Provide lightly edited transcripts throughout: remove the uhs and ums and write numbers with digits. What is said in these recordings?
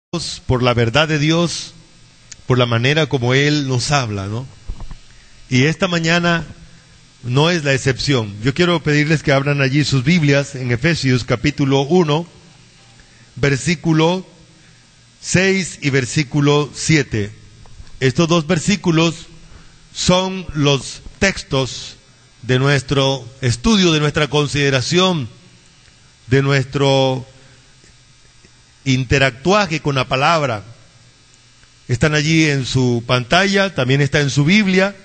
Por la verdad de Dios, por la manera como Él nos habla, ¿no? Y esta mañana no es la excepción. Yo quiero pedirles que abran allí sus Biblias en Efesios capítulo 1, versículo 6 y versículo 7. Estos dos versículos son los textos de nuestro estudio, de nuestra consideración, de nuestro interactuaje con la palabra. Están allí en su pantalla, también está en su Biblia.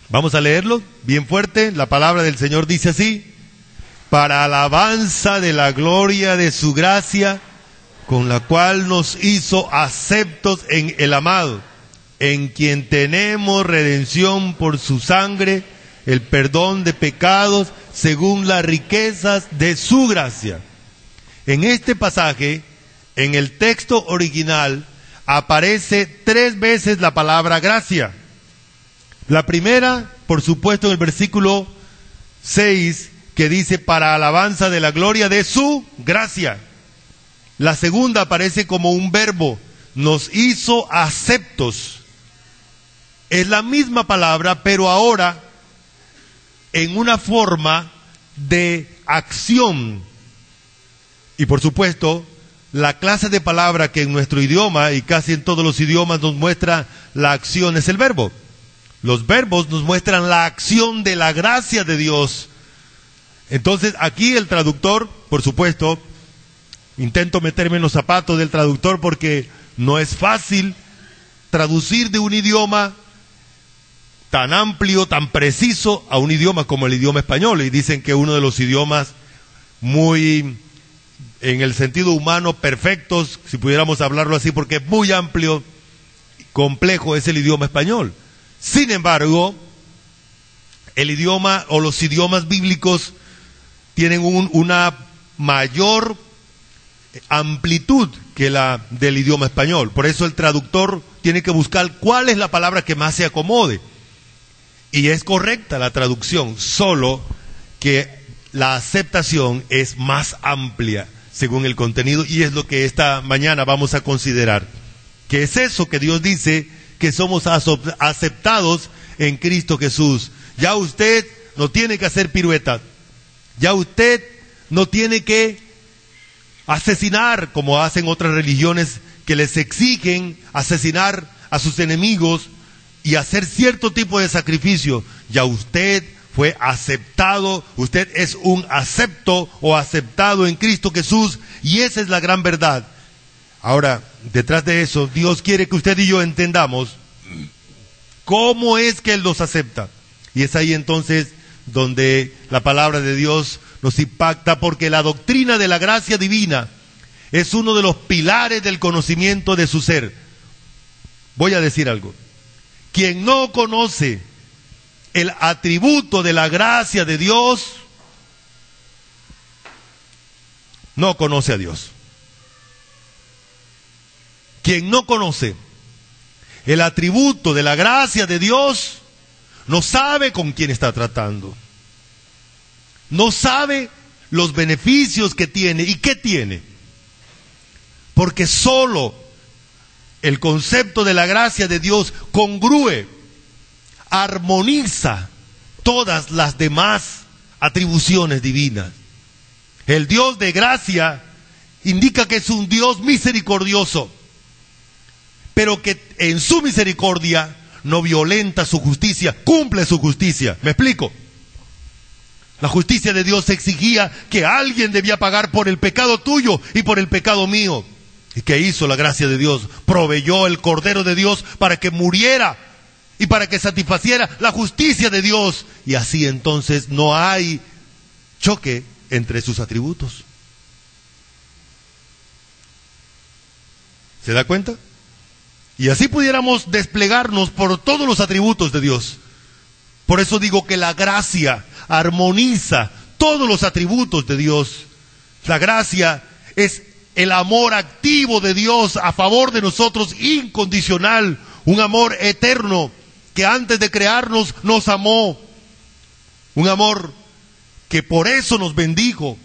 Vamos a leerlo bien fuerte. La palabra del Señor dice así: para alabanza de la gloria de su gracia, con la cual nos hizo aceptos en el amado, en quien tenemos redención por su sangre, el perdón de pecados, según las riquezas de su gracia. En este pasaje, en el texto original, aparece 3 veces la palabra gracia. La primera, por supuesto, en el versículo 6, que dice para alabanza de la gloria de su gracia. La segunda aparece como un verbo, nos hizo aceptos. Es la misma palabra, pero ahora en una forma de acción. Y por supuesto, la clase de palabra que en nuestro idioma y casi en todos los idiomas nos muestra la acción es el verbo. Los verbos nos muestran la acción de la gracia de Dios. Entonces aquí el traductor, por supuesto, intento meterme en los zapatos del traductor porque no es fácil traducir de un idioma tan amplio, tan preciso a un idioma como el idioma español. Y dicen que uno de los idiomas muy, en el sentido humano, perfectos, si pudiéramos hablarlo así, porque es muy amplio, complejo, es el idioma español. Sin embargo, el idioma o los idiomas bíblicos tienen una mayor amplitud que la del idioma español. Por eso el traductor tiene que buscar cuál es la palabra que más se acomode. Y es correcta la traducción, solo que la aceptación es más amplia según el contenido, y es lo que esta mañana vamos a considerar. ¿Qué es eso que Dios dice que somos aceptados en Cristo Jesús? Ya usted no tiene que hacer piruetas, ya usted no tiene que asesinar como hacen otras religiones que les exigen asesinar a sus enemigos y hacer cierto tipo de sacrificio. Ya usted fue aceptado, usted es un acepto o aceptado en Cristo Jesús, y esa es la gran verdad. Ahora, detrás de eso, Dios quiere que usted y yo entendamos cómo es que Él nos acepta. Y es ahí entonces donde la palabra de Dios nos impacta, porque la doctrina de la gracia divina es uno de los pilares del conocimiento de su ser. Voy a decir algo. Quien no conoce el atributo de la gracia de Dios, no conoce a Dios. Quien no conoce el atributo de la gracia de Dios, no sabe con quién está tratando. No sabe los beneficios que tiene y qué tiene. Porque solo el concepto de la gracia de Dios congrúe, armoniza todas las demás atribuciones divinas. El Dios de gracia indica que es un Dios misericordioso, pero que en su misericordia no violenta su justicia, cumple su justicia. ¿Me explico? La justicia de Dios exigía que alguien debía pagar por el pecado tuyo y por el pecado mío. ¿Y qué hizo la gracia de Dios? Proveyó el Cordero de Dios para que muriera y para que satisfaciera la justicia de Dios. Y así entonces no hay choque entre sus atributos. ¿Se da cuenta? Y así pudiéramos desplegarnos por todos los atributos de Dios. Por eso digo que la gracia armoniza todos los atributos de Dios. La gracia es el amor activo de Dios a favor de nosotros, incondicional, un amor eterno que antes de crearnos nos amó, un amor que por eso nos bendijo.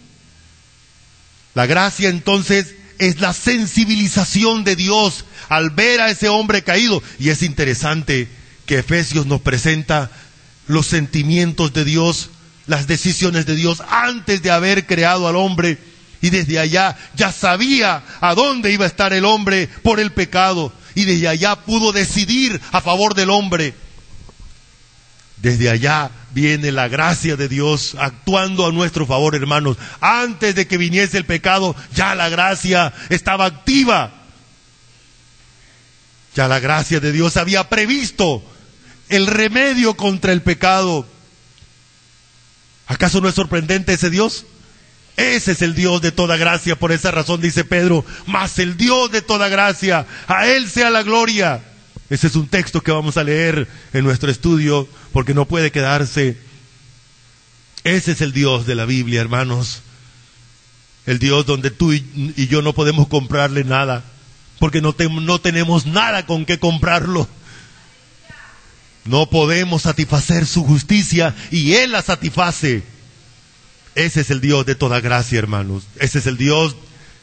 La gracia entonces es la sensibilización de Dios al ver a ese hombre caído. Y es interesante que Efesios nos presenta los sentimientos de Dios, las decisiones de Dios antes de haber creado al hombre. Y desde allá ya sabía a dónde iba a estar el hombre por el pecado. Y desde allá pudo decidir a favor del hombre. Desde allá viene la gracia de Dios actuando a nuestro favor, hermanos. Antes de que viniese el pecado, ya la gracia estaba activa. Ya la gracia de Dios había previsto el remedio contra el pecado. ¿Acaso no es sorprendente ese Dios? Ese es el Dios de toda gracia. Por esa razón dice Pedro, mas el Dios de toda gracia, a Él sea la gloria. Ese es un texto que vamos a leer en nuestro estudio, porque no puede quedarse. Ese es el Dios de la Biblia, hermanos. El Dios donde tú y yo no podemos comprarle nada, porque no tenemos nada con qué comprarlo. No podemos satisfacer su justicia y Él la satisface. Ese es el Dios de toda gracia, hermanos. Ese es el Dios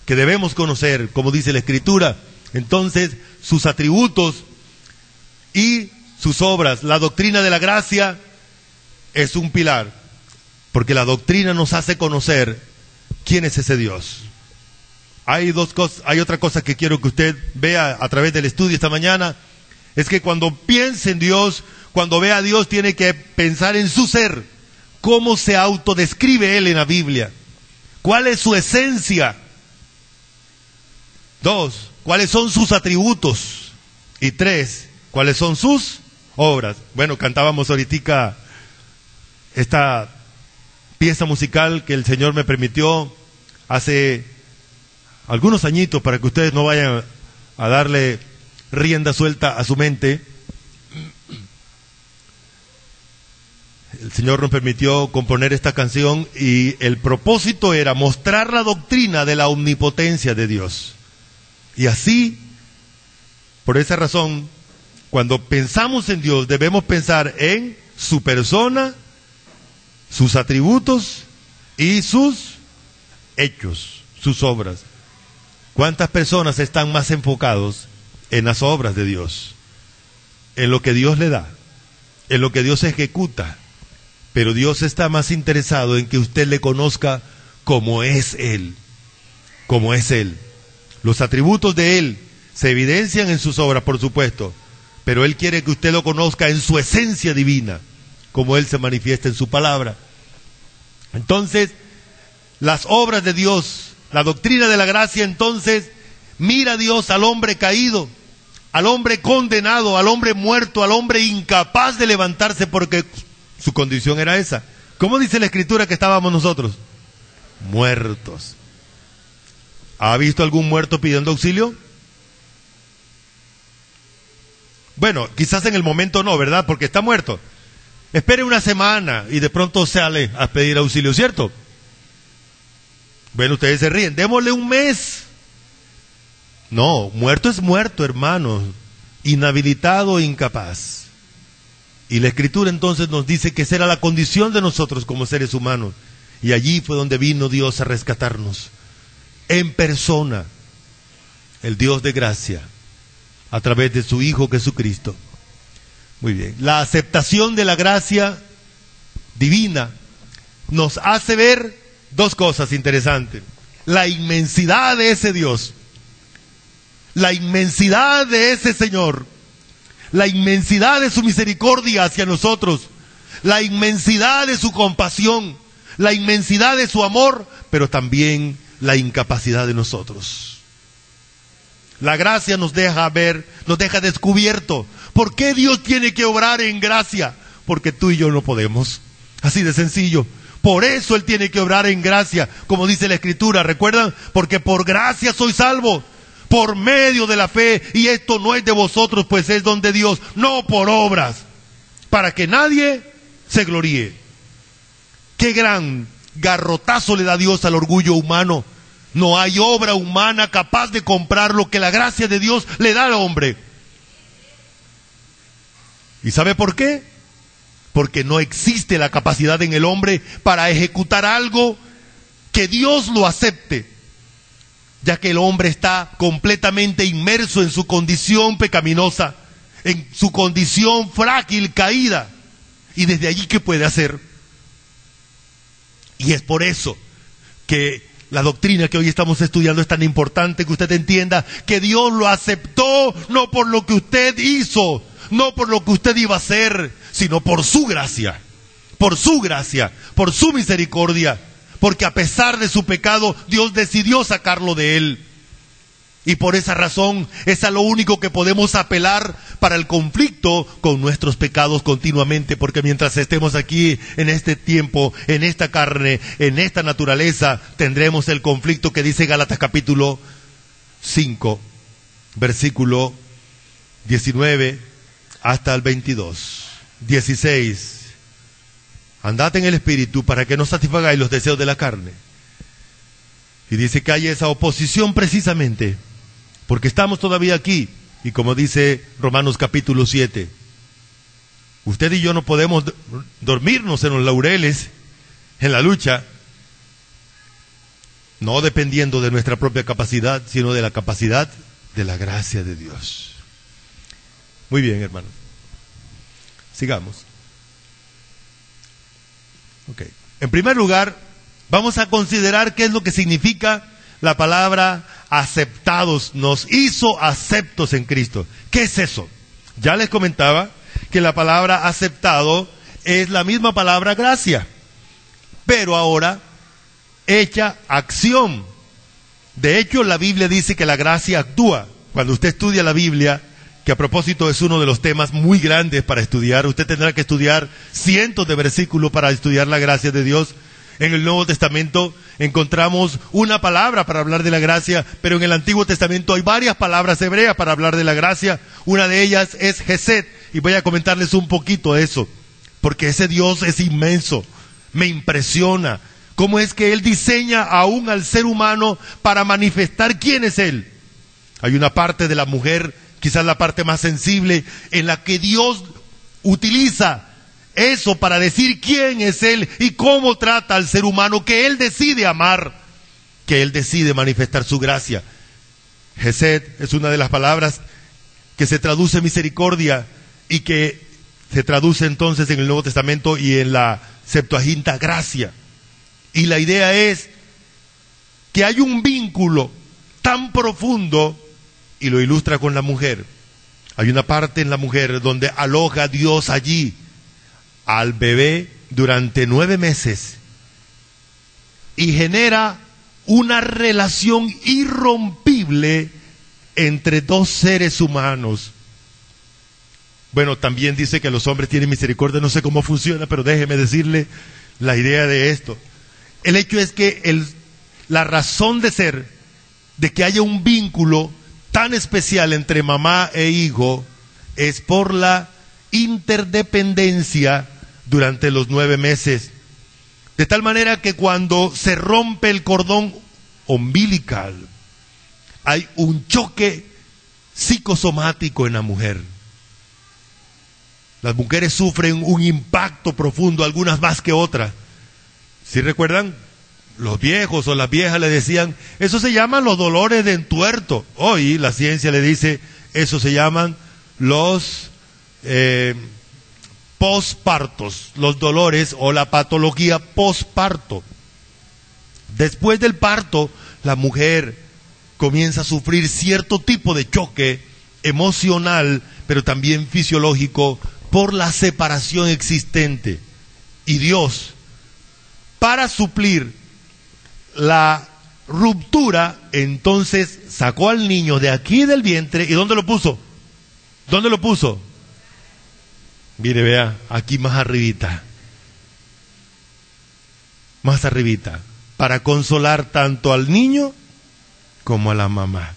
que debemos conocer, como dice la Escritura. Entonces, sus atributos y sus obras, la doctrina de la gracia es un pilar, porque la doctrina nos hace conocer quién es ese Dios. Hay otra cosa que quiero que usted vea a través del estudio esta mañana, es que cuando piense en Dios, cuando vea a Dios, tiene que pensar en su ser, cómo se autodescribe Él en la Biblia, cuál es su esencia. 2, cuáles son sus atributos. Y 3, cuáles son sus obras. Bueno, cantábamos ahorita esta pieza musical que el Señor me permitió hace algunos añitos, para que ustedes no vayan a darle rienda suelta a su mente. El Señor nos permitió componer esta canción y el propósito era mostrar la doctrina de la omnipotencia de Dios. Y así, por esa razón, cuando pensamos en Dios, debemos pensar en su persona, sus atributos y sus hechos, sus obras. ¿Cuántas personas están más enfocados en las obras de Dios? En lo que Dios le da, en lo que Dios ejecuta. Pero Dios está más interesado en que usted le conozca como es Él. Como es Él. Los atributos de Él se evidencian en sus obras, por supuesto. Pero Él quiere que usted lo conozca en su esencia divina, como Él se manifiesta en su palabra. Entonces, las obras de Dios, la doctrina de la gracia, entonces, mira a Dios al hombre caído, al hombre condenado, al hombre muerto, al hombre incapaz de levantarse porque su condición era esa. ¿Cómo dice la Escritura que estábamos nosotros? Muertos. ¿Ha visto algún muerto pidiendo auxilio? Bueno, quizás en el momento no, ¿verdad? Porque está muerto. Espere una semana y de pronto sale a pedir auxilio, ¿cierto? Bueno, ustedes se ríen. Démosle un mes. No, muerto es muerto, hermanos. Inhabilitado e incapaz. Y la Escritura entonces nos dice que esa era la condición de nosotros como seres humanos. Y allí fue donde vino Dios a rescatarnos. En persona. El Dios de gracia. A través de su Hijo Jesucristo. Muy bien. La aceptación de la gracia divina nos hace ver dos cosas interesantes. La inmensidad de ese Dios. La inmensidad de ese Señor. La inmensidad de su misericordia hacia nosotros, la inmensidad de su compasión, la inmensidad de su amor, pero también la incapacidad de nosotros. La gracia nos deja ver, nos deja descubierto. ¿Por qué Dios tiene que obrar en gracia? Porque tú y yo no podemos. Así de sencillo. Por eso Él tiene que obrar en gracia, como dice la Escritura, ¿recuerdan? Porque por gracia soy salvo. Por medio de la fe, y esto no es de vosotros, pues es don de Dios, no por obras, para que nadie se gloríe. Qué gran garrotazo le da Dios al orgullo humano. No hay obra humana capaz de comprar lo que la gracia de Dios le da al hombre. ¿Y sabe por qué? Porque no existe la capacidad en el hombre para ejecutar algo que Dios lo acepte. ya que el hombre está completamente inmerso en su condición pecaminosa, en su condición frágil, caída. Y desde allí, ¿qué puede hacer? Y es por eso que la doctrina que hoy estamos estudiando es tan importante, que usted entienda que Dios lo aceptó no por lo que usted hizo, no por lo que usted iba a hacer, sino por su gracia, por su misericordia, porque a pesar de su pecado, Dios decidió sacarlo de él. Y por esa razón es a lo único que podemos apelar para el conflicto con nuestros pecados continuamente, porque mientras estemos aquí en este tiempo, en esta carne, en esta naturaleza, tendremos el conflicto que dice Gálatas capítulo 5, versículo 19 hasta el 22, 16. Andad en el Espíritu para que no satisfagáis los deseos de la carne. Y dice que hay esa oposición precisamente porque estamos todavía aquí, y como dice Romanos capítulo 7, usted y yo no podemos dormirnos en los laureles, en la lucha, no dependiendo de nuestra propia capacidad, sino de la capacidad de la gracia de Dios. Muy bien, hermanos. Sigamos. Okay. En primer lugar, vamos a considerar qué es lo que significa la palabra aceptados. Nos hizo aceptos en Cristo. ¿Qué es eso? Ya les comentaba que la palabra aceptado es la misma palabra gracia, pero ahora hecha acción. De hecho, la Biblia dice que la gracia actúa. Cuando usted estudia la Biblia, que a propósito es uno de los temas muy grandes para estudiar, usted tendrá que estudiar cientos de versículos para estudiar la gracia de Dios. En el Nuevo Testamento encontramos una palabra para hablar de la gracia, pero en el Antiguo Testamento hay varias palabras hebreas para hablar de la gracia. Una de ellas es Gesed, y voy a comentarles un poquito de eso, porque ese Dios es inmenso, me impresiona. ¿Cómo es que Él diseña aún al ser humano para manifestar quién es Él? Hay una parte de la mujer, quizás la parte más sensible, en la que Dios utiliza eso para decir quién es Él y cómo trata al ser humano, que Él decide amar, que Él decide manifestar su gracia. Gesed es una de las palabras que se traduce misericordia y que se traduce entonces en el Nuevo Testamento y en la Septuaginta gracia. Y la idea es que hay un vínculo tan profundo, y lo ilustra con la mujer. Hay una parte en la mujer donde aloja a Dios allí al bebé durante 9 meses y genera una relación irrompible entre dos seres humanos. Bueno, también dice que los hombres tienen misericordia, no sé cómo funciona, pero déjeme decirle la idea de esto. El hecho es que la razón de ser, de que haya un vínculo tan especial entre mamá e hijo, es por la interdependencia durante los 9 meses. De tal manera que cuando se rompe el cordón umbilical, hay un choque psicosomático en la mujer. Las mujeres sufren un impacto profundo, algunas más que otras. ¿Sí recuerdan? Los viejos o las viejas le decían, eso se llaman los dolores de entuerto. Hoy la ciencia le dice, eso se llaman los pospartos, los dolores o la patología posparto. Después del parto, la mujer comienza a sufrir cierto tipo de choque emocional, pero también fisiológico, por la separación existente. Y Dios, para suplir la ruptura, entonces sacó al niño de aquí del vientre. ¿Y dónde lo puso? ¿Dónde lo puso? Mire, vea, aquí más arribita. Más arribita. Para consolar tanto al niño como a la mamá.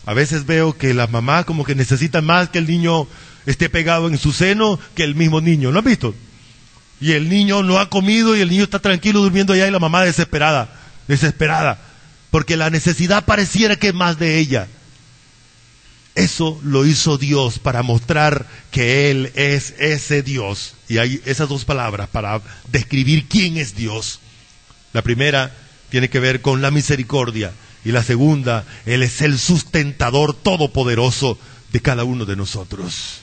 A veces veo que las mamás como que necesitan más que el niño esté pegado en su seno que el mismo niño. ¿Lo han visto? Y el niño no ha comido y el niño está tranquilo durmiendo allá y la mamá desesperada, porque la necesidad pareciera que es más de ella. Eso lo hizo Dios para mostrar que Él es ese Dios. Y hay esas dos palabras para describir quién es Dios. La primera tiene que ver con la misericordia Y la segunda, Él es el sustentador todopoderoso de cada uno de nosotros.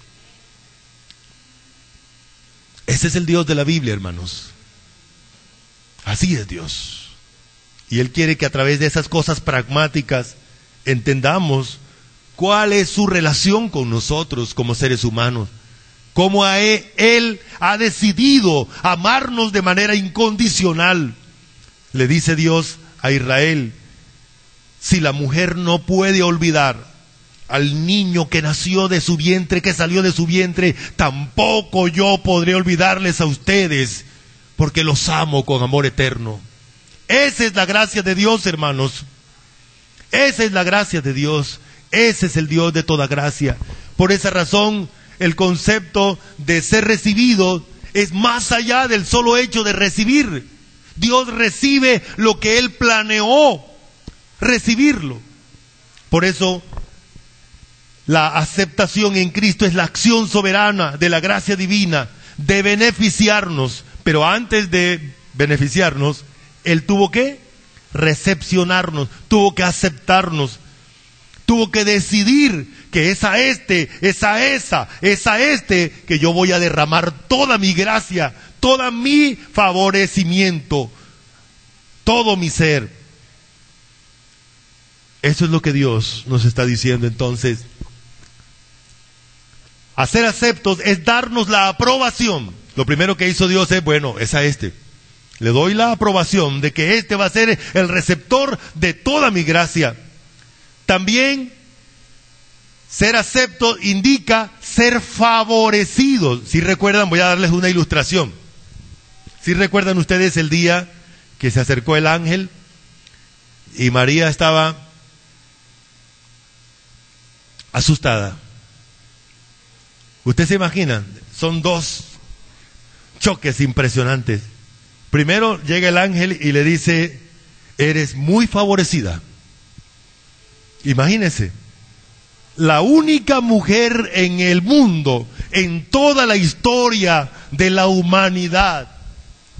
Ese es el Dios de la Biblia, hermanos. Así es Dios. Y Él quiere que a través de esas cosas pragmáticas entendamos cuál es su relación con nosotros como seres humanos. Cómo Él ha decidido amarnos de manera incondicional. Le dice Dios a Israel: si la mujer no puede olvidar al niño que nació de su vientre, que salió de su vientre, tampoco yo podré olvidarles a ustedes, porque los amo con amor eterno. Esa es la gracia de Dios, hermanos. Esa es la gracia de Dios. Ese es el Dios de toda gracia. Por esa razón, el concepto de ser recibido es más allá del solo hecho de recibir. Dios recibe lo que Él planeó recibirlo. Por eso, la aceptación en Cristo es la acción soberana de la gracia divina de beneficiarnos. Pero antes de beneficiarnos, Él tuvo que recepcionarnos, tuvo que aceptarnos, tuvo que decidir que es a este que yo voy a derramar toda mi gracia, todo mi favorecimiento, todo mi ser. Eso es lo que Dios nos está diciendo. Entonces, a ser aceptos es darnos la aprobación. Lo primero que hizo Dios es, bueno, es a este. Le doy la aprobación de que este va a ser el receptor de toda mi gracia. También, ser acepto indica ser favorecido. Si recuerdan, voy a darles una ilustración. Si recuerdan ustedes el día que se acercó el ángel y María estaba asustada. Ustedes se imaginan, son dos choques impresionantes. Primero llega el ángel y le dice: eres muy favorecida. Imagínense, la única mujer en el mundo, en toda la historia de la humanidad,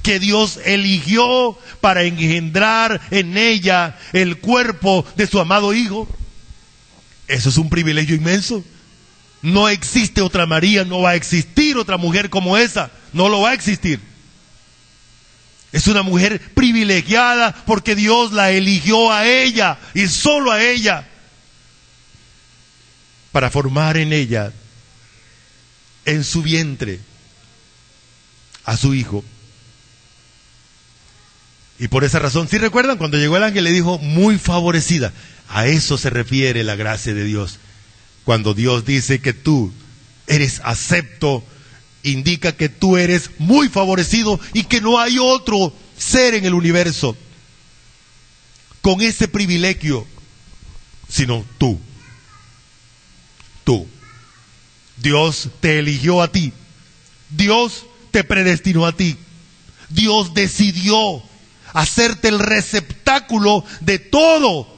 que Dios eligió para engendrar en ella el cuerpo de su amado Hijo. Eso es un privilegio inmenso. No existe otra María, no va a existir otra mujer como esa, no lo va a existir. Es una mujer privilegiada porque Dios la eligió a ella y solo a ella para formar en ella, en su vientre, a su Hijo. Y por esa razón, ¿sí recuerdan? Cuando llegó el ángel le dijo: muy favorecida. A eso se refiere la gracia de Dios. Cuando Dios dice que tú eres acepto, indica que tú eres muy favorecido y que no hay otro ser en el universo con ese privilegio, sino tú. Tú. Dios te eligió a ti. Dios te predestinó a ti. Dios decidió hacerte el receptáculo de todo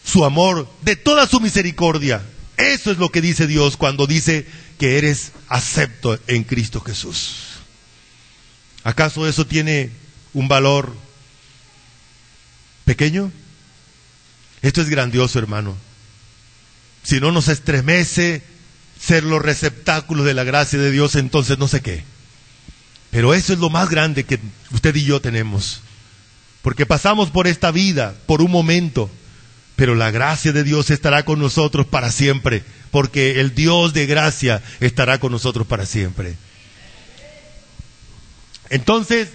su amor, de toda su misericordia. Eso es lo que dice Dios cuando dice que eres acepto en Cristo Jesús. ¿Acaso eso tiene un valor pequeño? Esto es grandioso, hermano. Si no nos estremece ser los receptáculos de la gracia de Dios, entonces no sé qué. Pero eso es lo más grande que usted y yo tenemos. Porque pasamos por esta vida, por un momento, pero la gracia de Dios estará con nosotros para siempre, porque el Dios de gracia estará con nosotros para siempre. Entonces,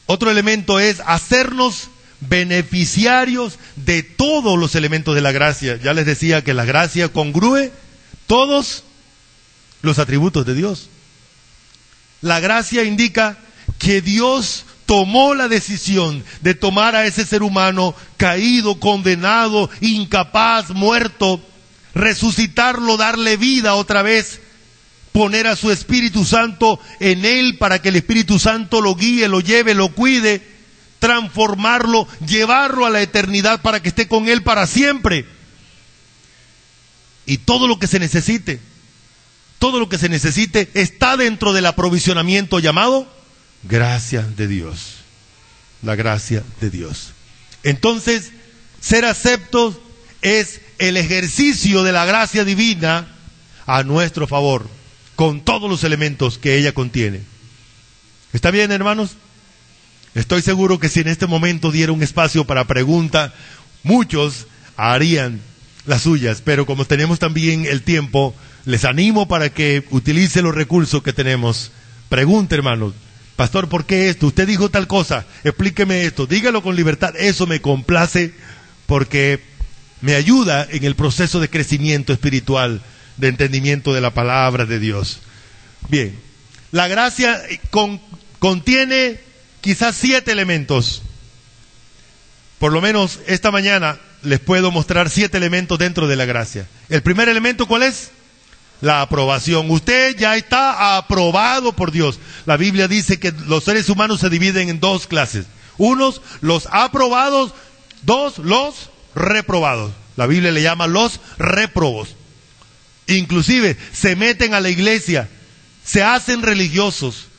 otro elemento es hacernos beneficiarios de todos los elementos de la gracia. Ya les decía que la gracia congrúe todos los atributos de Dios. La gracia indica que Dios tomó la decisión de tomar a ese ser humano caído, condenado, incapaz, muerto, resucitarlo, darle vida otra vez, poner a su Espíritu Santo en él para que el Espíritu Santo lo guíe, lo lleve, lo cuide, transformarlo, llevarlo a la eternidad para que esté con él para siempre. Y todo lo que se necesite está dentro del aprovisionamiento llamado gracia de Dios. La gracia de Dios. Entonces, Ser aceptos es el ejercicio de la gracia divina a nuestro favor, con todos los elementos que ella contiene. ¿Está bien, hermanos? Estoy seguro que si en este momento diera un espacio para pregunta, muchos harían las suyas, pero como tenemos también el tiempo, les animo para que utilice los recursos que tenemos. Pregunte, hermanos. Pastor, ¿por qué esto? Usted dijo tal cosa, explíqueme esto, dígalo con libertad. Eso me complace porque me ayuda en el proceso de crecimiento espiritual, de entendimiento de la palabra de Dios. Bien, la gracia contiene quizás 7 elementos. Por lo menos esta mañana les puedo mostrar 7 elementos dentro de la gracia. El primer elemento, ¿cuál es? La aprobación. Usted ya está aprobado por Dios. La Biblia dice que los seres humanos se dividen en 2 clases. Unos, los aprobados. 2, los reprobados. La Biblia le llama los réprobos. Inclusive se meten a la iglesia, se hacen religiosos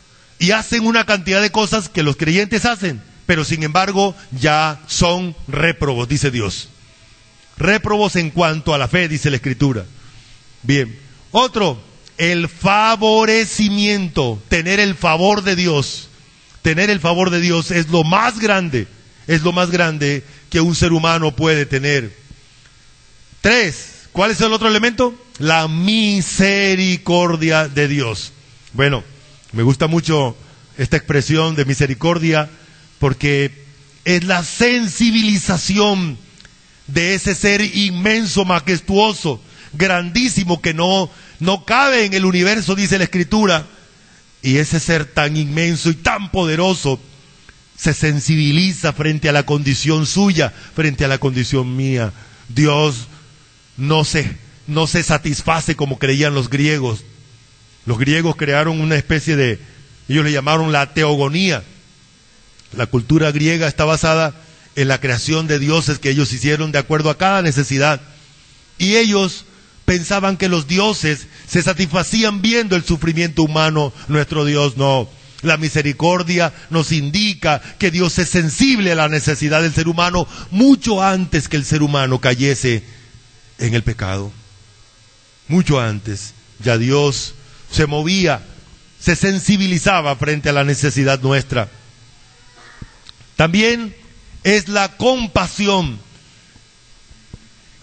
y hacen una cantidad de cosas que los creyentes hacen, pero sin embargo ya son réprobos, dice Dios. Réprobos en cuanto a la fe, dice la Escritura. Bien. Otro, el favorecimiento, tener el favor de Dios. Tener el favor de Dios es lo más grande que un ser humano puede tener. 3, ¿cuál es el otro elemento? La misericordia de Dios. Bueno, me gusta mucho esta expresión de misericordia porque es la sensibilización de ese ser inmenso, majestuoso, grandísimo, que no cabe en el universo, dice la Escritura. Y ese ser tan inmenso y tan poderoso se sensibiliza frente a la condición suya, frente a la condición mía. Dios no se satisface como creían los griegos. Los griegos crearon una especie de, ellos le llamaron la teogonía. La cultura griega está basada en la creación de dioses que ellos hicieron de acuerdo a cada necesidad. Y ellos pensaban que los dioses se satisfacían viendo el sufrimiento humano. Nuestro Dios no. La misericordia nos indica que Dios es sensible a la necesidad del ser humano mucho antes que el ser humano cayese en el pecado. Mucho antes. Ya Dios se movía, se sensibilizaba frente a la necesidad nuestra. También es la compasión,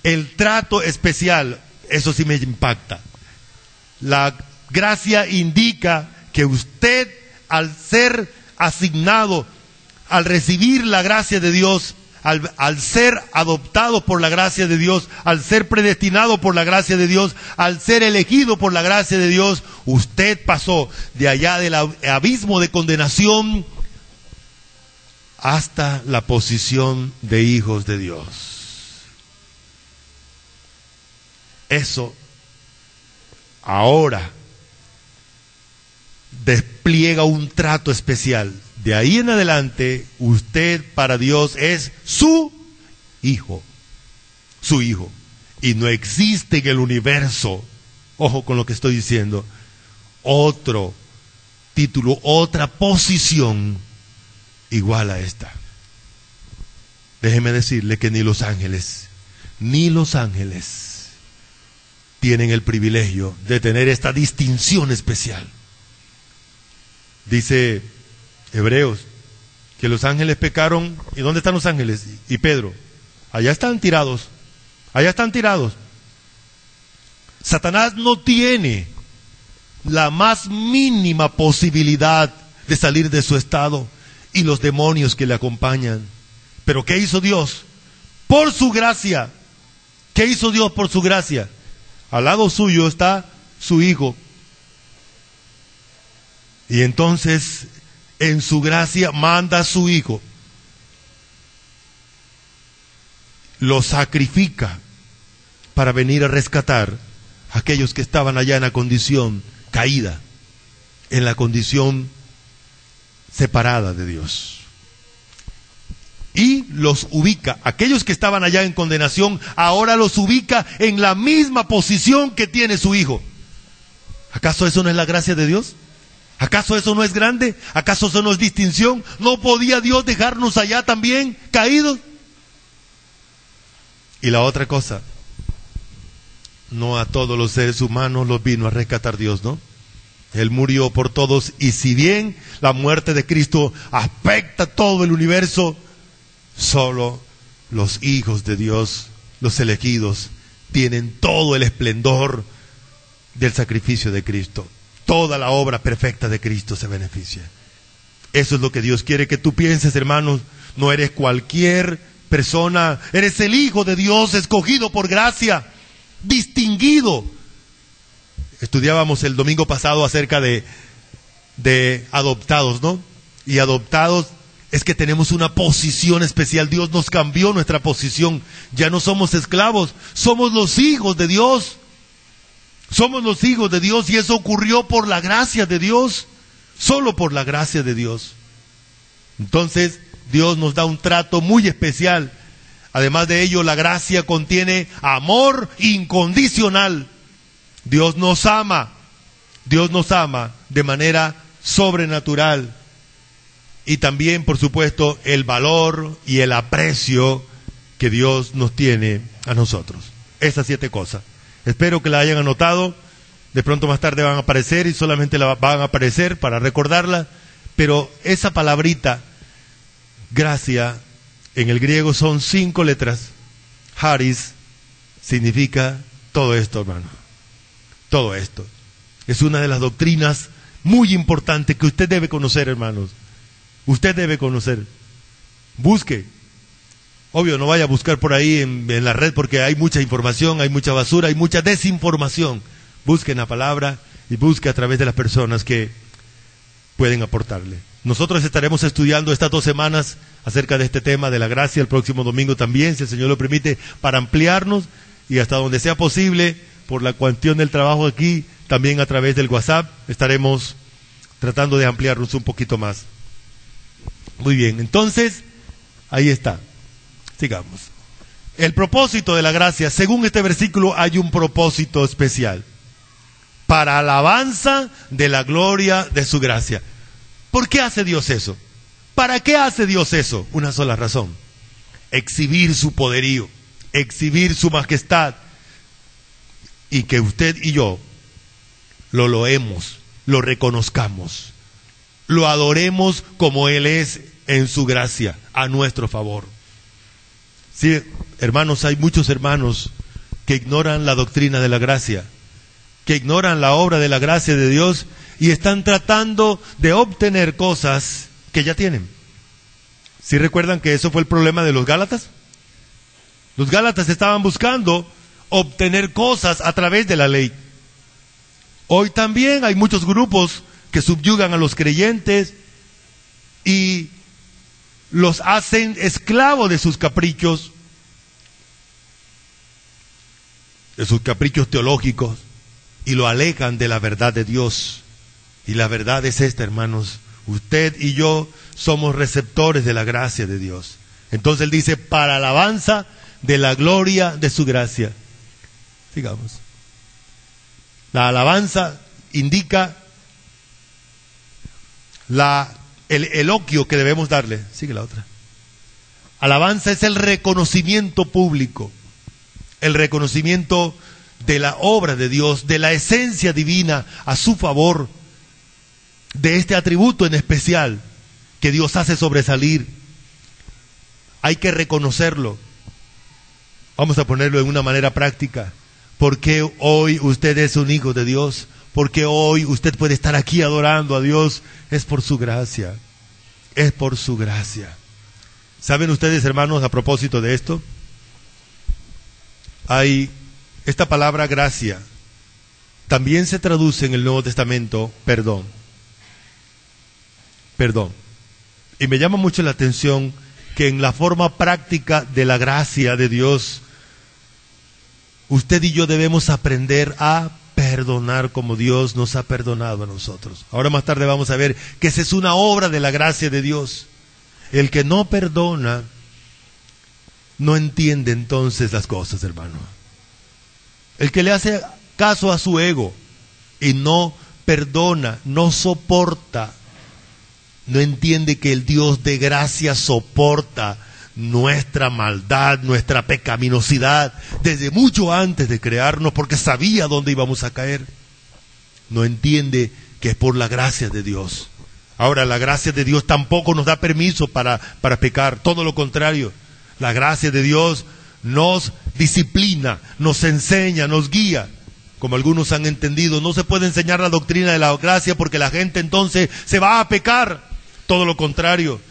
el trato especial. Eso sí me impacta. La gracia indica que usted, al ser asignado, al recibir la gracia de Dios, al ser adoptado por la gracia de Dios, al ser predestinado por la gracia de Dios, al ser elegido por la gracia de Dios, usted pasó de allá del abismo de condenación hasta la posición de hijos de Dios. Eso ahora despliega un trato especial. De ahí en adelante, usted para Dios es su hijo. Su hijo. Y no existe en el universo, ojo con lo que estoy diciendo, otro título, otra posición igual a esta. Déjeme decirle que ni los ángeles tienen el privilegio de tener esta distinción especial. Dice Hebreos que los ángeles pecaron. ¿Y dónde están los ángeles? Y Pedro, allá están tirados. Satanás no tiene la más mínima posibilidad de salir de su estado, y los demonios que le acompañan. Pero ¿qué hizo Dios? Por su gracia. ¿Qué hizo Dios por su gracia? Al lado suyo está su hijo. Y entonces, en su gracia, manda a su hijo. Lo sacrifica para venir a rescatar a aquellos que estaban allá en la condición caída, en la condición separada de Dios. Y los ubica, aquellos que estaban allá en condenación, ahora los ubica en la misma posición que tiene su hijo. ¿Acaso eso no es la gracia de Dios? ¿Acaso eso no es grande? ¿Acaso eso no es distinción? ¿No podía Dios dejarnos allá también caídos? Y la otra cosa, no a todos los seres humanos los vino a rescatar Dios, ¿no? Él murió por todos, y si bien la muerte de Cristo afecta todo el universo, solo los hijos de Dios, los elegidos, tienen todo el esplendor del sacrificio de Cristo. Toda la obra perfecta de Cristo se beneficia. Eso es lo que Dios quiere que tú pienses, hermanos. No eres cualquier persona, eres el Hijo de Dios, escogido por gracia, distinguido. Estudiábamos el domingo pasado acerca de adoptados, ¿no? Y adoptados es que tenemos una posición especial. Dios nos cambió nuestra posición. Ya no somos esclavos, somos los hijos de Dios. Somos los hijos de Dios, y eso ocurrió por la gracia de Dios. Solo por la gracia de Dios. Entonces, Dios nos da un trato muy especial. Además de ello, la gracia contiene amor incondicional. Dios nos ama de manera sobrenatural. Y también, por supuesto, el valor y el aprecio que Dios nos tiene a nosotros. Esas 7 cosas. Espero que la hayan anotado. De pronto más tarde van a aparecer, y solamente van a aparecer para recordarla. Pero esa palabrita, gracia, en el griego son 5 letras. Charis significa todo esto, hermano. Todo esto. Es una de las doctrinas muy importantes que usted debe conocer, hermanos. Usted debe conocer. Busque. Obvio, no vaya a buscar por ahí en la red, porque hay mucha información, hay mucha basura, hay mucha desinformación. Busque en la palabra y busque a través de las personas que pueden aportarle. Nosotros estaremos estudiando estas 2 semanas acerca de este tema de la gracia, el próximo domingo también, si el Señor lo permite, para ampliarnos, y hasta donde sea posible, por la cuestión del trabajo aquí, también a través del WhatsApp, estaremos tratando de ampliarnos un poquito más. Muy bien, entonces, ahí está. Sigamos. El propósito de la gracia, según este versículo, hay un propósito especial. Para alabanza de la gloria de su gracia. ¿Por qué hace Dios eso? ¿Para qué hace Dios eso? Una sola razón. Exhibir su poderío, exhibir su majestad, y que usted y yo lo loemos, lo reconozcamos, lo adoremos como Él es en su gracia, a nuestro favor. Sí, hermanos, hay muchos hermanos que ignoran la doctrina de la gracia, que ignoran la obra de la gracia de Dios, y están tratando de obtener cosas que ya tienen. ¿Sí recuerdan que eso fue el problema de los Gálatas? Los Gálatas estaban buscando obtener cosas a través de la ley. Hoy también hay muchos grupos que subyugan a los creyentes y los hacen esclavos de sus caprichos teológicos, y lo alejan de la verdad de Dios. Y la verdad es esta, hermanos: usted y yo somos receptores de la gracia de Dios. Entonces Él dice, para alabanza de la gloria de su gracia. Sigamos. La alabanza indica el eloquio que debemos darle. Sigue la otra. Alabanza es el reconocimiento público, el reconocimiento de la obra de Dios, de la esencia divina a su favor, de este atributo en especial que Dios hace sobresalir. Hay que reconocerlo. Vamos a ponerlo en una manera práctica. ¿Por qué hoy usted es un hijo de Dios? ¿Por qué hoy usted puede estar aquí adorando a Dios? Es por su gracia. Es por su gracia. ¿Saben ustedes, hermanos, a propósito de esto? Hay esta palabra gracia. También se traduce en el Nuevo Testamento perdón. Perdón. Y me llama mucho la atención que en la forma práctica de la gracia de Dios, usted y yo debemos aprender a perdonar como Dios nos ha perdonado a nosotros. Ahora más tarde vamos a ver que esa es una obra de la gracia de Dios. El que no perdona no entiende entonces las cosas, hermano. El que le hace caso a su ego y no perdona, no soporta, no entiende que el Dios de gracia soporta, nuestra maldad, nuestra pecaminosidad, desde mucho antes de crearnos, porque sabía dónde íbamos a caer. No entiende que es por la gracia de Dios. Ahora, la gracia de Dios tampoco nos da permiso para pecar, todo lo contrario. La gracia de Dios nos disciplina, nos enseña, nos guía. Como algunos han entendido, no se puede enseñar la doctrina de la gracia porque la gente entonces se va a pecar. Todo lo contrario.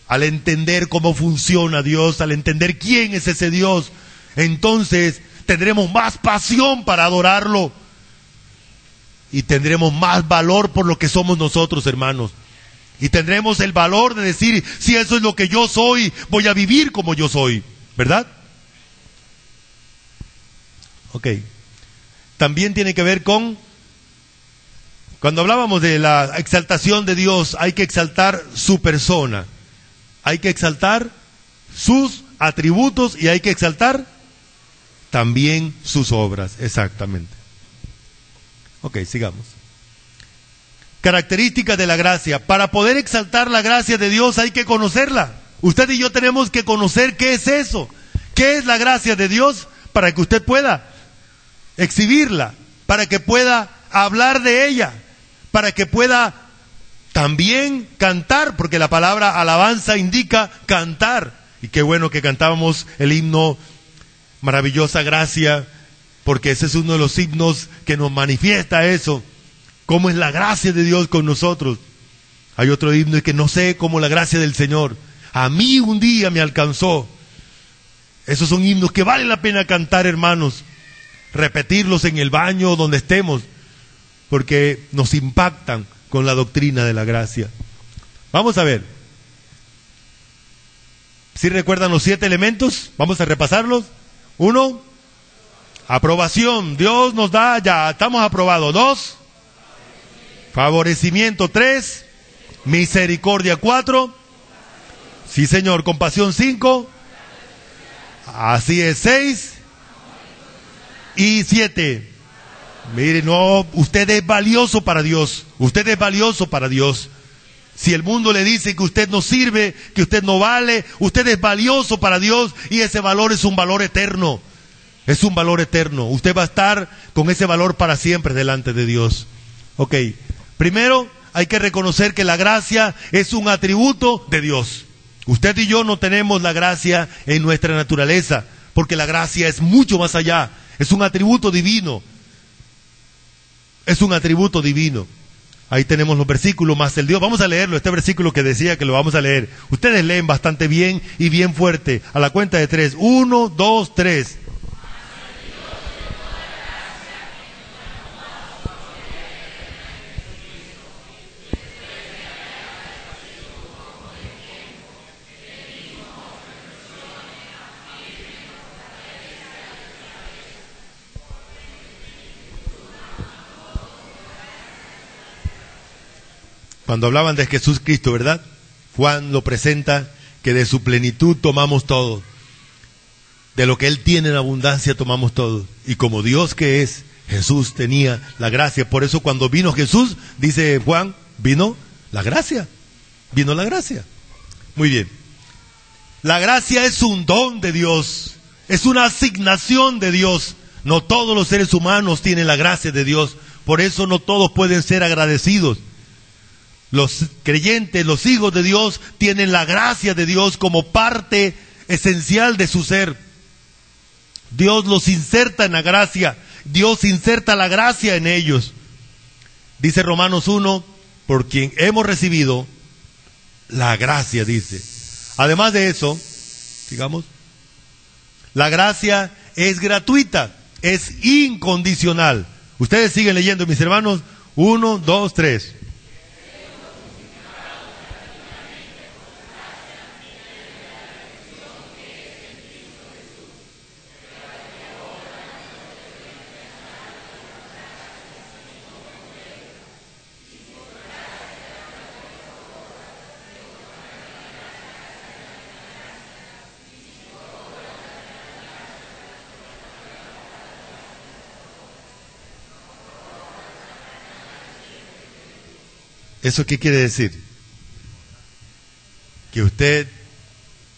Al entender cómo funciona Dios, al entender quién es ese Dios, entonces tendremos más pasión para adorarlo. Y tendremos más valor por lo que somos nosotros, hermanos. Y tendremos el valor de decir, si eso es lo que yo soy, voy a vivir como yo soy. ¿Verdad? Ok. También tiene que ver con, cuando hablábamos de la exaltación de Dios, hay que exaltar su persona. Hay que exaltar sus atributos y hay que exaltar también sus obras. Exactamente. Ok, sigamos. Características de la gracia. Para poder exaltar la gracia de Dios hay que conocerla. Usted y yo tenemos que conocer qué es eso. ¿Qué es la gracia de Dios? Para que usted pueda exhibirla, para que pueda hablar de ella, para que pueda también cantar, porque la palabra alabanza indica cantar. Y qué bueno que cantábamos el himno Maravillosa Gracia, porque ese es uno de los himnos que nos manifiesta eso, cómo es la gracia de Dios con nosotros. Hay otro himno que no sé cómo la gracia del Señor a mí un día me alcanzó. Esos son himnos que vale la pena cantar, hermanos, repetirlos en el baño, donde estemos, porque nos impactan con la doctrina de la gracia. Vamos a ver. ¿Sí recuerdan los 7 elementos? Vamos a repasarlos. 1, aprobación. Dios nos da, ya estamos aprobados. 2, favorecimiento. 3, misericordia. 4, sí señor, compasión. 5, así es. 6 y 7. Mire, no, usted es valioso para Dios. Usted es valioso para Dios. Si el mundo le dice que usted no sirve, que usted no vale, usted es valioso para Dios y ese valor es un valor eterno. Es un valor eterno. Usted va a estar con ese valor para siempre delante de Dios. Ok. Primero, hay que reconocer que la gracia es un atributo de Dios. Usted y yo no tenemos la gracia en nuestra naturaleza, porque la gracia es mucho más allá. Es un atributo divino. Es un atributo divino. Ahí tenemos los versículos más el Dios. Vamos a leerlo, este versículo que decía que lo vamos a leer. Ustedes leen bastante bien y bien fuerte. A la cuenta de 3. 1, 2, 3. Cuando hablaban de Jesús Cristo, ¿verdad? Juan lo presenta, que de su plenitud tomamos todo. De lo que Él tiene en abundancia tomamos todo. Y como Dios que es, Jesús tenía la gracia. Por eso cuando vino Jesús, dice Juan, vino la gracia. Vino la gracia. Muy bien. La gracia es un don de Dios. Es una asignación de Dios. No todos los seres humanos tienen la gracia de Dios. Por eso no todos pueden ser agradecidos. Los creyentes, los hijos de Dios, tienen la gracia de Dios como parte esencial de su ser. Dios los inserta en la gracia. Dios inserta la gracia en ellos. Dice Romanos 1, por quien hemos recibido la gracia, dice. Además de eso, digamos, la gracia es gratuita, es incondicional. Ustedes siguen leyendo, mis hermanos. 1, 2, 3. ¿Eso qué quiere decir? Que usted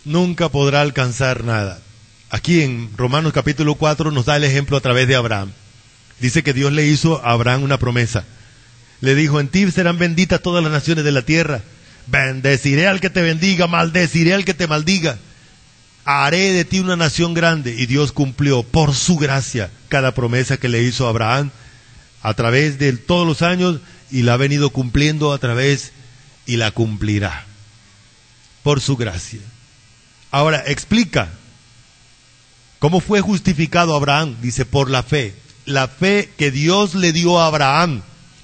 nunca podrá alcanzar nada. Aquí en Romanos capítulo 4 nos da el ejemplo a través de Abraham. Dice que Dios le hizo a Abraham una promesa. Le dijo, en ti serán benditas todas las naciones de la tierra. Bendeciré al que te bendiga, maldeciré al que te maldiga. Haré de ti una nación grande. Y Dios cumplió por su gracia cada promesa que le hizo a Abraham a través de todos los años, y la ha venido cumpliendo a través y la cumplirá por su gracia. Ahora explica cómo fue justificado Abraham. Dice, por la fe que Dios le dio a Abraham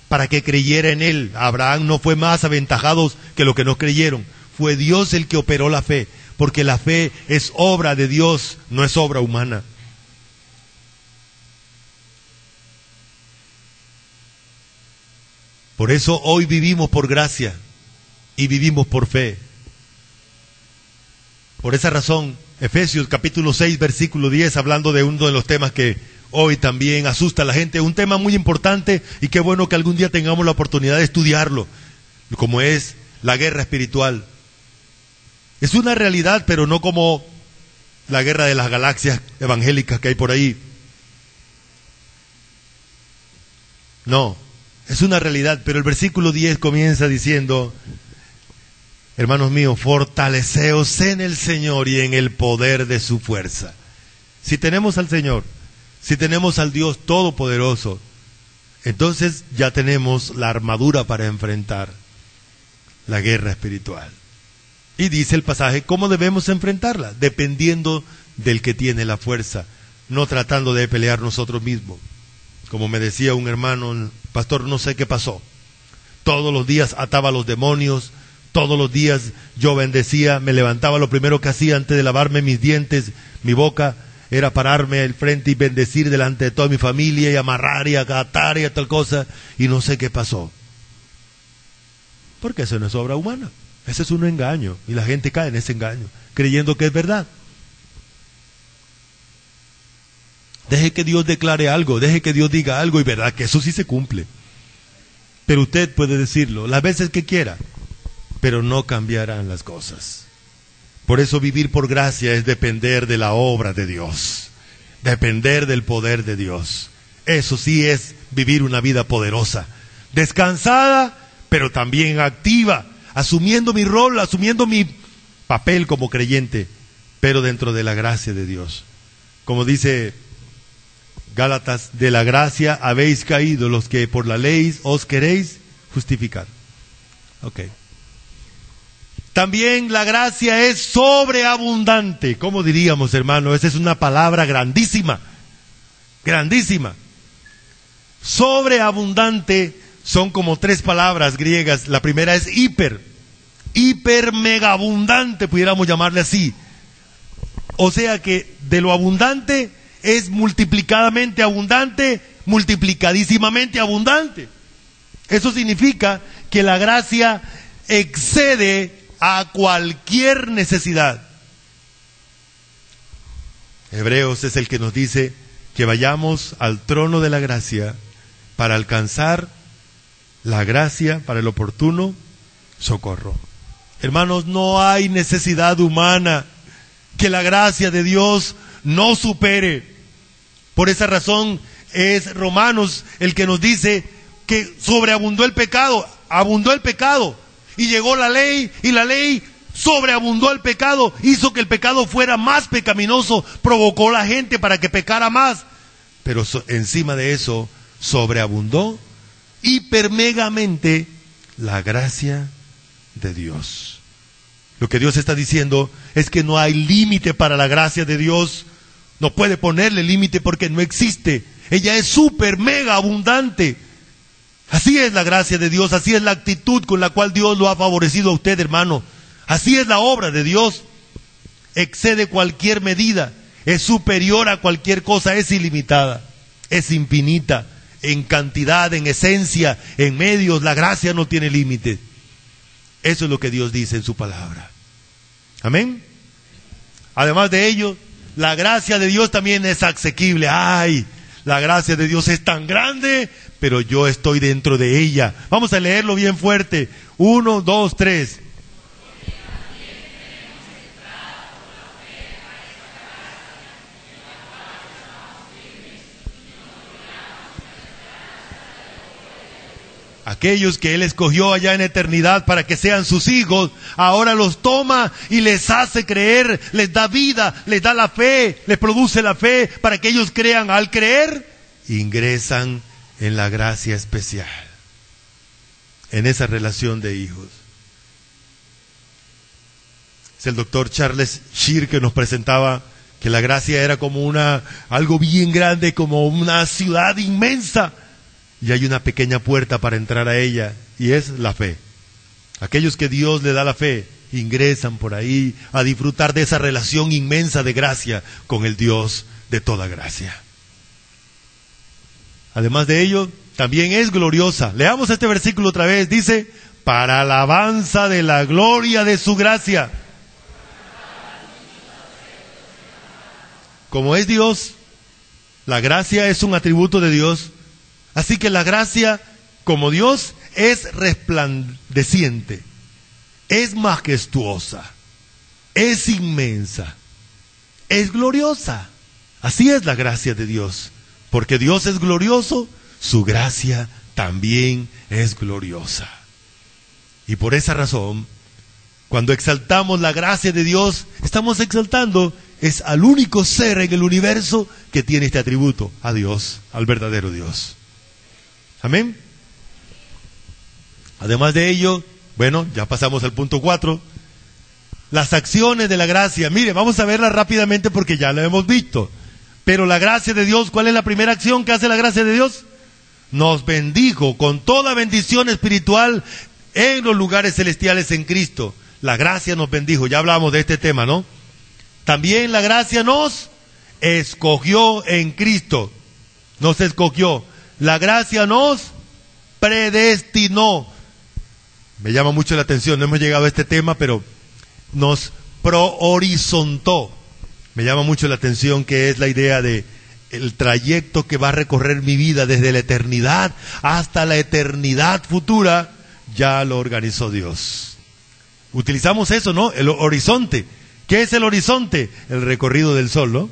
para que creyera en él. Abraham no fue más aventajado que los que no creyeron. Fue Dios el que operó la fe, porque la fe es obra de Dios, no es obra humana. Por eso hoy vivimos por gracia y vivimos por fe. Por esa razón, Efesios capítulo 6, versículo 10, hablando de uno de los temas que hoy también asusta a la gente, un tema muy importante, y qué bueno que algún día tengamos la oportunidad de estudiarlo, como es la guerra espiritual. Es una realidad, pero no como la guerra de las galaxias evangélicas que hay por ahí. No, es una realidad, pero el versículo 10 comienza diciendo, hermanos míos, fortaleceos en el Señor y en el poder de su fuerza. Si tenemos al Señor, si tenemos al Dios Todopoderoso, entonces ya tenemos la armadura para enfrentar la guerra espiritual. Y dice el pasaje, ¿cómo debemos enfrentarla? Dependiendo del que tiene la fuerza, no tratando de pelear nosotros mismos. Como me decía un hermano, pastor, no sé qué pasó. Todos los días ataba a los demonios, todos los días yo bendecía, me levantaba, lo primero que hacía antes de lavarme mis dientes, mi boca, era pararme al frente y bendecir delante de toda mi familia y amarrar y atar y a tal cosa, y no sé qué pasó. Porque eso no es obra humana, ese es un engaño, y la gente cae en ese engaño, creyendo que es verdad. Deje que Dios declare algo, deje que Dios diga algo, y verdad que eso sí se cumple. Pero usted puede decirlo las veces que quiera, pero no cambiarán las cosas. Por eso vivir por gracia es depender de la obra de Dios, depender del poder de Dios. Eso sí es vivir una vida poderosa, descansada, pero también activa, asumiendo mi rol, asumiendo mi papel como creyente, pero dentro de la gracia de Dios. Como dice Gálatas, de la gracia habéis caído los que por la ley os queréis justificar. Okay. También la gracia es sobreabundante. ¿Cómo diríamos, hermano? Esa es una palabra grandísima, grandísima. Sobreabundante son como 3 palabras griegas. La primera es hiper mega abundante, pudiéramos llamarle así. O sea que de lo abundante es multiplicadamente abundante, multiplicadísimamente abundante. Eso significa que la gracia excede a cualquier necesidad. Hebreos es el que nos dice que vayamos al trono de la gracia para alcanzar la gracia para el oportuno socorro. Hermanos, no hay necesidad humana que la gracia de Dios no supere. Por esa razón es Romanos el que nos dice que sobreabundó el pecado, abundó el pecado. Y llegó la ley, y la ley sobreabundó el pecado, hizo que el pecado fuera más pecaminoso, provocó a la gente para que pecara más. Pero encima de eso, sobreabundó hipermegamente la gracia de Dios. Lo que Dios está diciendo es que no hay límite para la gracia de Dios. No puede ponerle límite porque no existe. Ella es súper mega abundante. Así es la gracia de Dios, así es la actitud con la cual Dios lo ha favorecido a usted, hermano. Así es la obra de Dios. Excede cualquier medida, es superior a cualquier cosa, es ilimitada, es infinita, en cantidad, en esencia, en medios. La gracia no tiene límite. Eso es lo que Dios dice en su palabra. Amén. Además de ello, la gracia de Dios también es asequible. ¡Ay! La gracia de Dios es tan grande, pero yo estoy dentro de ella. Vamos a leerlo bien fuerte. 1, 2, 3. Aquellos que Él escogió allá en eternidad para que sean sus hijos, ahora los toma y les hace creer, les da vida, les da la fe, les produce la fe para que ellos crean. Al creer, ingresan en la gracia especial, en esa relación de hijos. Es el doctor Charles Shear que nos presentaba que la gracia era como algo bien grande, como una ciudad inmensa. Y hay una pequeña puerta para entrar a ella, y es la fe. Aquellos que Dios le da la fe, ingresan por ahí a disfrutar de esa relación inmensa de gracia con el Dios de toda gracia. Además de ello, también es gloriosa. Leamos este versículo otra vez. Dice, para alabanza de la gloria de su gracia. Como es Dios, la gracia es un atributo de Dios. Así que la gracia, como Dios, es resplandeciente, es majestuosa, es inmensa, es gloriosa. Así es la gracia de Dios. Porque Dios es glorioso, su gracia también es gloriosa. Y por esa razón, cuando exaltamos la gracia de Dios, estamos exaltando al único ser en el universo que tiene este atributo, a Dios, al verdadero Dios. Amén. Además de ello, bueno, ya pasamos al punto 4. Las acciones de la gracia. Mire, vamos a verlas rápidamente porque ya la hemos visto. Pero la gracia de Dios, ¿cuál es la primera acción que hace la gracia de Dios? Nos bendijo con toda bendición espiritual en los lugares celestiales en Cristo. La gracia nos bendijo, ya hablamos de este tema, ¿no? También la gracia nos escogió en Cristo. Nos escogió. La gracia nos predestinó. Me llama mucho la atención, no hemos llegado a este tema, pero nos prohorizontó. Me llama mucho la atención que es la idea de el trayecto que va a recorrer mi vida desde la eternidad hasta la eternidad futura, ya lo organizó Dios. Utilizamos eso, ¿no? El horizonte. ¿Qué es el horizonte? El recorrido del sol, ¿no?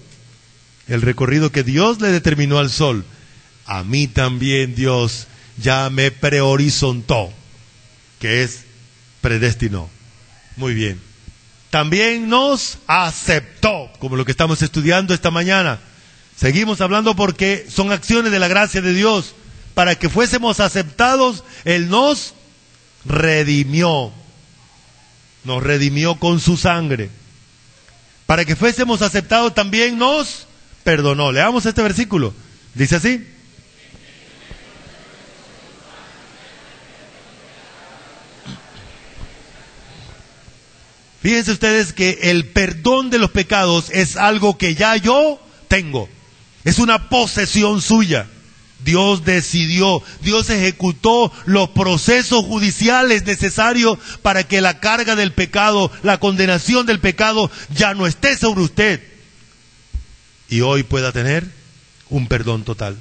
El recorrido que Dios le determinó al sol. A mí también Dios ya me prehorizontó, que es predestinó. Muy bien. También nos aceptó, como lo que estamos estudiando esta mañana. Seguimos hablando porque son acciones de la gracia de Dios. Para que fuésemos aceptados, Él nos redimió. Nos redimió con su sangre. Para que fuésemos aceptados también nos perdonó. Leamos este versículo. Dice así. Fíjense ustedes que el perdón de los pecados es algo que ya yo tengo. Es una posesión suya. Dios decidió, Dios ejecutó los procesos judiciales necesarios para que la carga del pecado, la condenación del pecado ya no esté sobre usted. Y hoy pueda tener un perdón total.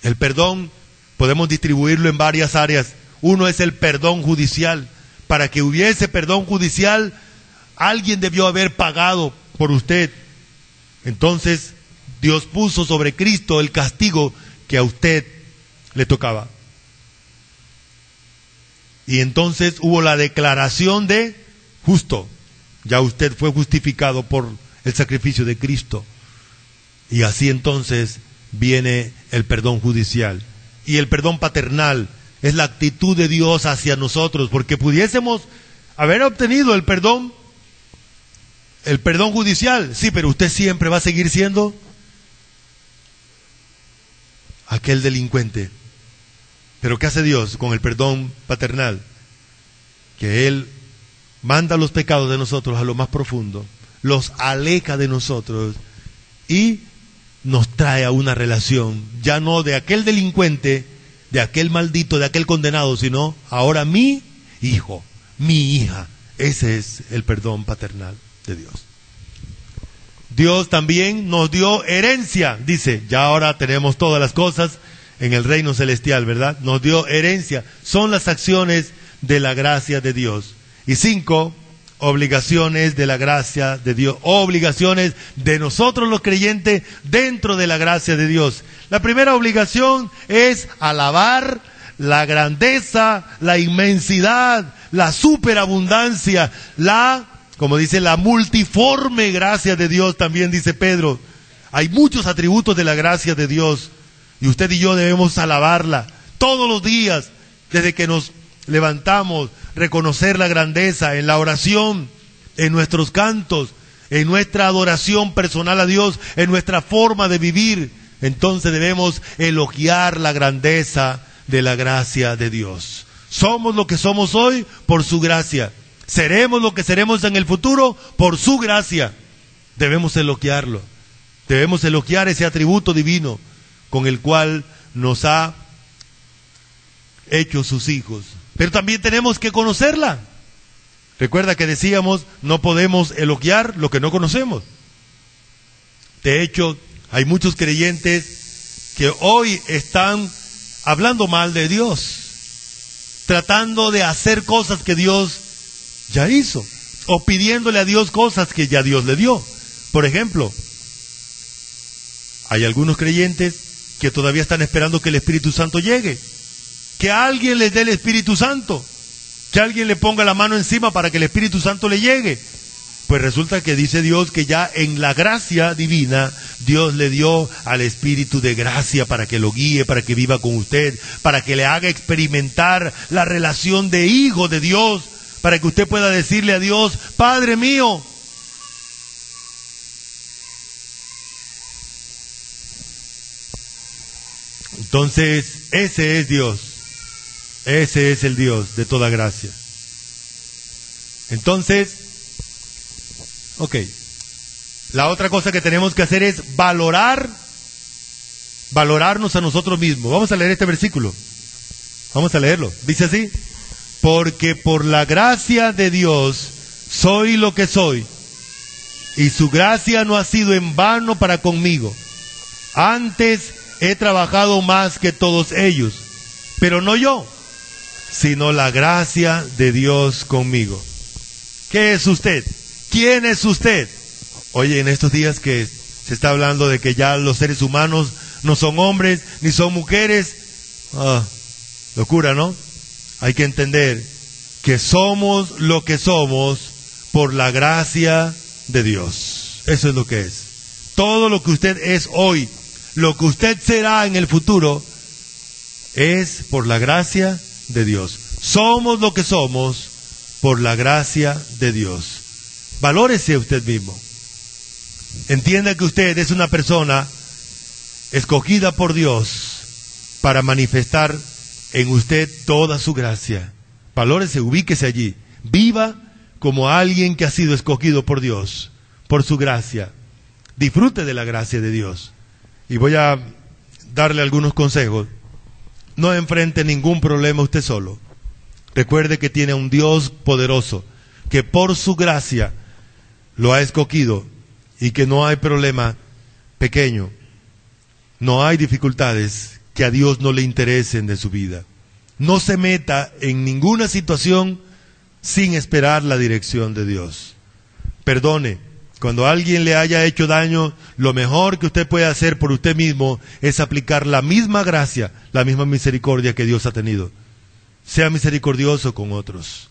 El perdón podemos distribuirlo en varias áreas. Uno es el perdón judicial. Para que hubiese perdón judicial, alguien debió haber pagado por usted. Entonces, Dios puso sobre Cristo el castigo que a usted le tocaba. Y entonces hubo la declaración de justo. Ya usted fue justificado por el sacrificio de Cristo. Y así entonces viene el perdón judicial. Y el perdón paternal es la actitud de Dios hacia nosotros, porque pudiésemos haber obtenido el perdón judicial, sí, pero usted siempre va a seguir siendo aquel delincuente. Pero ¿qué hace Dios con el perdón paternal? Que Él manda los pecados de nosotros a lo más profundo, los aleja de nosotros y nos trae a una relación, ya no de aquel delincuente, de aquel maldito, de aquel condenado, sino ahora mi hijo, mi hija. Ese es el perdón paternal de Dios. Dios también nos dio herencia, dice, ya ahora tenemos todas las cosas en el reino celestial, ¿verdad? Nos dio herencia, son las acciones de la gracia de Dios. Y 5, obligaciones de la gracia de Dios, obligaciones de nosotros los creyentes dentro de la gracia de Dios. La primera obligación es alabar la grandeza, la inmensidad, la superabundancia, como dice, la multiforme gracia de Dios, también dice Pedro. Hay muchos atributos de la gracia de Dios y usted y yo debemos alabarla todos los días, desde que nos levantamos, reconocer la grandeza en la oración, en nuestros cantos, en nuestra adoración personal a Dios, en nuestra forma de vivir. Entonces debemos elogiar la grandeza de la gracia de Dios. Somos lo que somos hoy por su gracia. Seremos lo que seremos en el futuro por su gracia. Debemos elogiarlo. Debemos elogiar ese atributo divino con el cual nos ha hecho sus hijos. Pero también tenemos que conocerla. Recuerda que decíamos, no podemos elogiar lo que no conocemos. De hecho, hay muchos creyentes que hoy están hablando mal de Dios, tratando de hacer cosas que Dios ya hizo, o pidiéndole a Dios cosas que ya Dios le dio. Por ejemplo, hay algunos creyentes que todavía están esperando que el Espíritu Santo llegue, que alguien les dé el Espíritu Santo, que alguien le ponga la mano encima para que el Espíritu Santo le llegue. Pues resulta que dice Dios que ya en la gracia divina, Dios le dio al Espíritu de gracia para que lo guíe, para que viva con usted, para que le haga experimentar la relación de hijo de Dios, para que usted pueda decirle a Dios, Padre mío. Entonces, ese es Dios. Ese es el Dios de toda gracia. Entonces, la otra cosa que tenemos que hacer es valorarnos a nosotros mismos. Vamos a leer este versículo. Vamos a leerlo. Dice así: porque por la gracia de Dios soy lo que soy, y su gracia no ha sido en vano para conmigo. Antes he trabajado más que todos ellos, pero no yo, sino la gracia de Dios conmigo. ¿Qué es usted? ¿Quién es usted? Oye, en estos días que se está hablando de que ya los seres humanos no son hombres ni son mujeres, locura, ¿no? Hay que entender que somos lo que somos por la gracia de Dios. Eso es lo que es. Todo lo que usted es hoy, lo que usted será en el futuro, es por la gracia de Dios. Somos lo que somos por la gracia de Dios. Valórese usted mismo. Entienda que usted es una persona escogida por Dios para manifestar en usted toda su gracia. Valórese, ubíquese allí. Viva como alguien que ha sido escogido por Dios, por su gracia. Disfrute de la gracia de Dios. Y voy a darle algunos consejos. No enfrente ningún problema usted solo. Recuerde que tiene un Dios poderoso, que por su gracia lo ha escogido, y que no hay problema pequeño, no hay dificultades que a Dios no le interesen de su vida. No se meta en ninguna situación sin esperar la dirección de Dios. Perdone. Cuando alguien le haya hecho daño, lo mejor que usted puede hacer por usted mismo es aplicar la misma gracia, la misma misericordia que Dios ha tenido. Sea misericordioso con otros.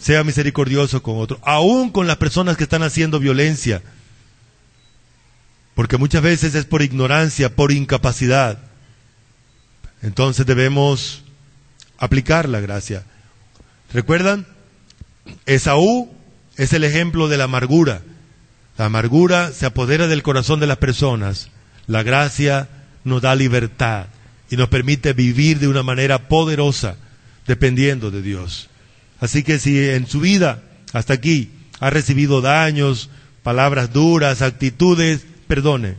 Sea misericordioso con otros, aún con las personas que están haciendo violencia, porque muchas veces es por ignorancia, por incapacidad. Entonces debemos aplicar la gracia. ¿Recuerdan? Esaú es el ejemplo de la amargura. La amargura se apodera del corazón de las personas. La gracia nos da libertad y nos permite vivir de una manera poderosa, dependiendo de Dios. Así que si en su vida, hasta aquí, ha recibido daños, palabras duras, actitudes, perdone.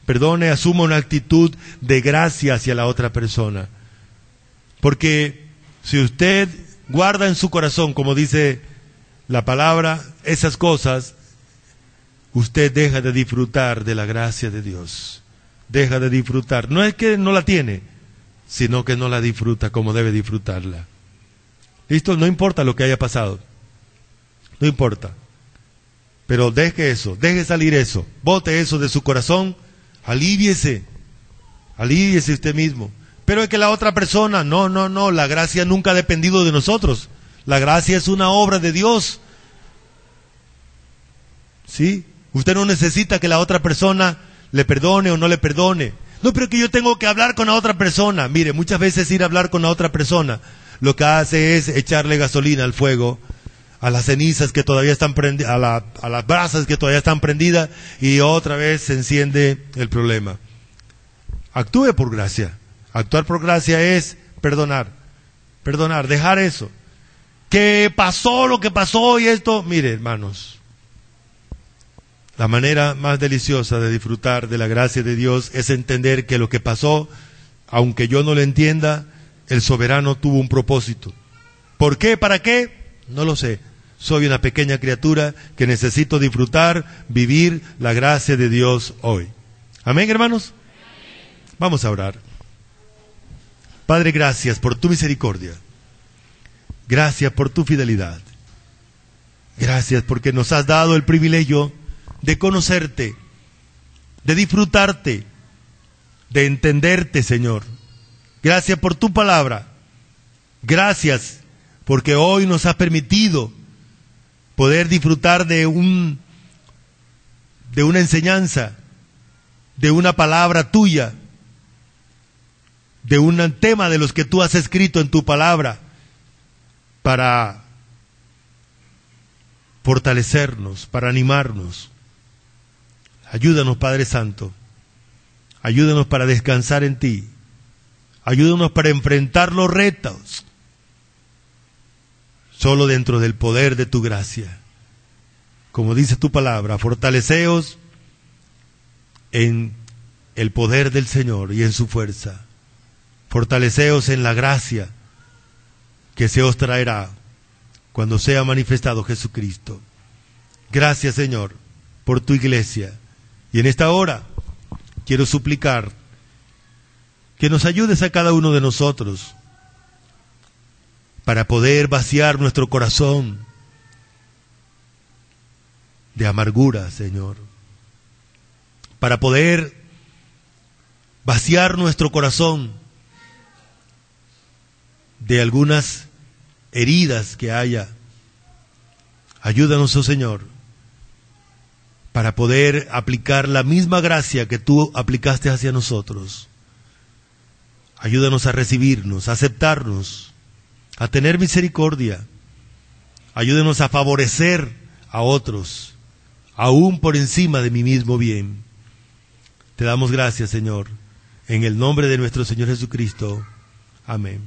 Perdone, asuma una actitud de gracia hacia la otra persona. Porque si usted guarda en su corazón, como dice la palabra, esas cosas, usted deja de disfrutar de la gracia de Dios. Deja de disfrutar. No es que no la tiene, sino que no la disfruta como debe disfrutarla. ¿Listo? No importa lo que haya pasado. No importa. Pero deje eso, deje salir eso. Bote eso de su corazón. Alivíese. Alivíese usted mismo. Pero es que la otra persona, no, la gracia nunca ha dependido de nosotros. La gracia es una obra de Dios. ¿Sí? Usted no necesita que la otra persona le perdone o no le perdone. No, pero que yo tengo que hablar con la otra persona. Mire, muchas veces ir a hablar con la otra persona lo que hace es echarle gasolina al fuego, a las cenizas que todavía están prendidas, a las brasas que todavía están prendidas, y otra vez se enciende el problema. Actúe por gracia. Actuar por gracia es perdonar, dejar eso. Que pasó lo que pasó y esto, mire, hermanos, la manera más deliciosa de disfrutar de la gracia de Dios es entender que lo que pasó, aunque yo no lo entienda, el soberano tuvo un propósito. ¿Por qué? ¿Para qué? No lo sé. Soy una pequeña criatura que necesito disfrutar, vivir la gracia de Dios hoy. Amén, hermanos. Vamos a orar. Padre, gracias por tu misericordia. Gracias por tu fidelidad. Gracias porque nos has dado el privilegio de conocerte, de disfrutarte, de entenderte, Señor. Gracias por tu palabra. Gracias porque hoy nos has permitido poder disfrutar de una enseñanza, de una palabra tuya, de un tema de los que tú has escrito en tu palabra, para fortalecernos, para animarnos. Ayúdanos, Padre Santo. Ayúdanos para descansar en ti. Ayúdanos para enfrentar los retos, solo dentro del poder de tu gracia. Como dice tu palabra, fortaleceos en el poder del Señor y en su fuerza. Fortaleceos en la gracia que se os traerá cuando sea manifestado Jesucristo. Gracias, Señor, por tu iglesia. Y en esta hora quiero suplicar que nos ayudes a cada uno de nosotros para poder vaciar nuestro corazón de amargura, Señor. Para poder vaciar nuestro corazón de algunas heridas que haya. Ayúdanos, oh Señor, para poder aplicar la misma gracia que tú aplicaste hacia nosotros. Ayúdanos a recibirnos, a aceptarnos, a tener misericordia. Ayúdanos a favorecer a otros, aún por encima de mi mismo bien. Te damos gracias, Señor, en el nombre de nuestro Señor Jesucristo. Amén.